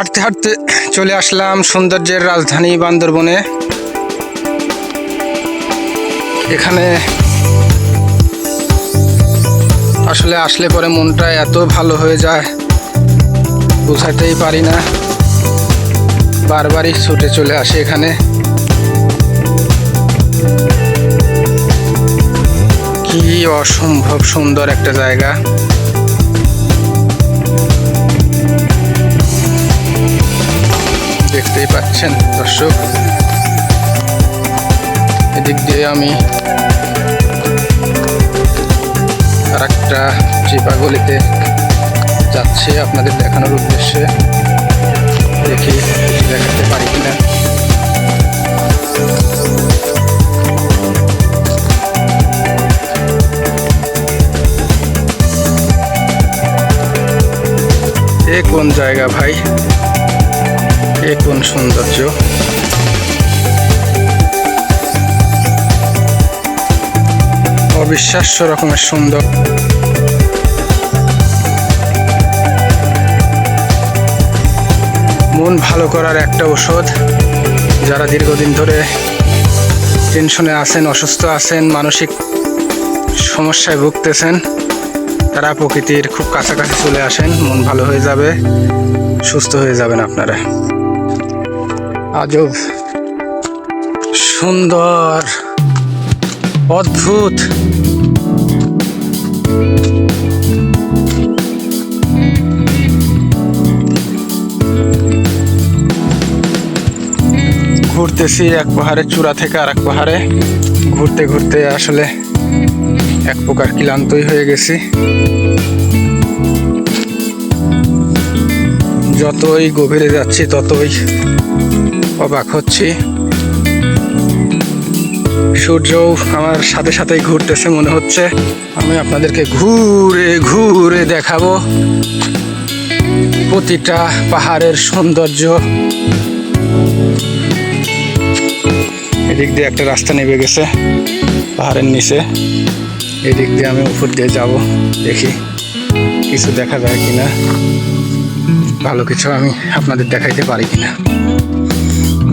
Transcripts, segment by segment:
হাঁটতে হাঁটতে চলে আসলাম সৌন্দর্যের রাজধানী বান্দরবনে। এখানে আসলে পরে মনটা এত ভালো হয়ে যায়, বোঝাতেই পারি না। বারবারই ছুটে চলে আসে এখানে। কি অসম্ভব সুন্দর একটা জায়গা। দেখতেই পাচ্ছেন দর্শক, এদিক দিয়ে আমি আর একটা চিপা গলিতে যাচ্ছি আপনাদের দেখানোর উদ্দেশ্যে। দেখি দেখাতে পারি কিনা। এ কোন জায়গা ভাই, এ কোন সৌন্দর্য। অবিশ্বাস্য রকমের সুন্দর। মন ভালো করার একটা ঔষধ। যারা দীর্ঘদিন ধরে টেনশনে আছেন, অসুস্থ আছেন, মানসিক সমস্যায় ভুগতেছেন, তারা প্রকৃতির খুব কাছাকাছি চলে আসেন, মন ভালো হয়ে যাবে, সুস্থ হয়ে যাবেন আপনারা। আজব সুন্দর, অদ্ভুত। ঘুরতেছি এক পাহাড়ের চূড়া থেকে আর এক পাহাড়ে, ঘুরতে ঘুরতে আসলে এক প্রকার ক্লান্তই হয়ে গেছি। যতই গভীরে যাচ্ছি ততই অবাক হচ্ছি। সূর্যও আমার সাথে সাথেই ঘুরতেছে, মনে হচ্ছে আমি আপনাদেরকে ঘুরে ঘুরে দেখাবো প্রতিটা পাহাড়ের সৌন্দর্য। এদিক দিয়ে একটা রাস্তা নেমে গেছে পাহাড়ের নিচে, এদিক দিয়ে আমি উপর দিয়ে যাব, দেখি কিছু দেখা যায় কিনা, ভালো কিছু আমি আপনাদের দেখাইতে পারি কিনা।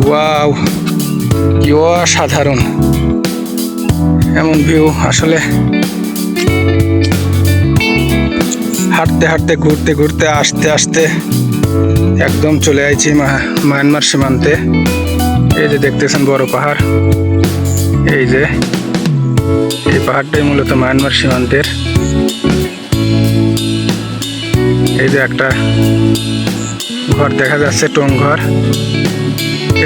ওয়াও, কি অসাধারণ এমন ভিউ। আসলে হাঁটতে হাঁটতে ঘুরতে ঘুরতে আস্তে আস্তে একদম চলে আইছি মায়ানমার সীমান্তে। এই যে দেখতেছেন বড় পাহাড়, এই যে এই পাহাড়টাই মূলত মায়ানমার সীমান্তের। এই যে একটা ঘর দেখা যাচ্ছে, টং ঘর,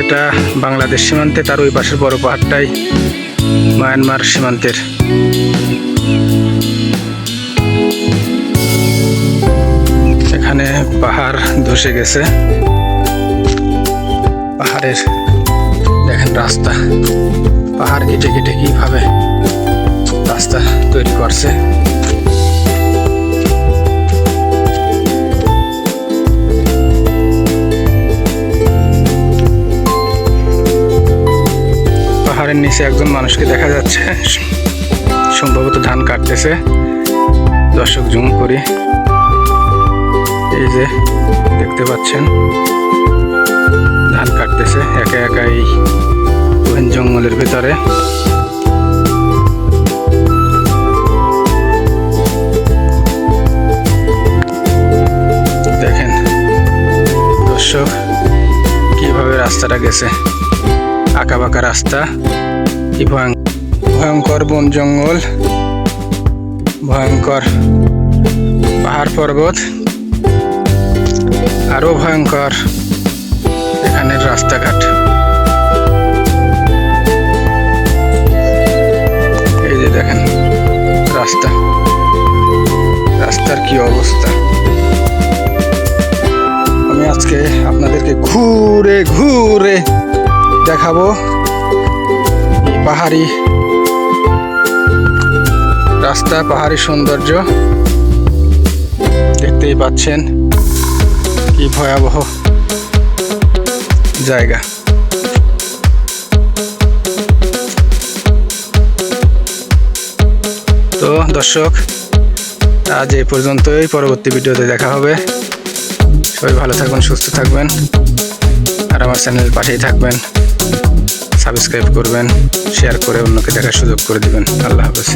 এটা বাংলাদেশ সীমান্তে, তার ওই পাশের বড় পাহাড়টাই মায়ানমার সীমান্তের। এখানে পাহাড় ধসে গেছে, পাহাড়ের দেখেন রাস্তা, পাহাড় কেটে কেটে কিভাবে রাস্তা তৈরি করছে। পাহাড়ের নিচে একজন মানুষকে দেখা যাচ্ছে, সম্ভবত ধান কাটতেছে। দর্শক জুম করি, এই যে দেখতে পাচ্ছেন ধান কাটতেছে একা একা এই গহীন জঙ্গলের ভিতরে। দেখেন দর্শক কিভাবে রাস্তাটা গেছে, আঁকা বাঁকা রাস্তা, কি ভয়ঙ্কর বন জঙ্গল, ভয়ঙ্কর পাহাড় পর্বত, আরো ভয়ঙ্কর এখানের রাস্তাঘাট। এই যে দেখেন রাস্তার কি অবস্থা। আমি আজকে আপনাদেরকে ঘুরে ঘুরে দেখাবো পাহাড়ি রাস্তা, পাহাড়ি সৌন্দর্য। দেখতেই পাচ্ছেন কি ভয়াবহ জায়গা। তো দর্শক, আজ এই পর্যন্তই, পরবর্তী ভিডিওতে দেখা হবে। সবাই ভালো থাকবেন, সুস্থ থাকবেন, আর আমার চ্যানেলের পাশেই থাকবেন। সাবস্ক্রাইব করবেন, শেয়ার করে অন্যকে দেখার সুযোগ করে দিবেন। আল্লাহ হাফেজ।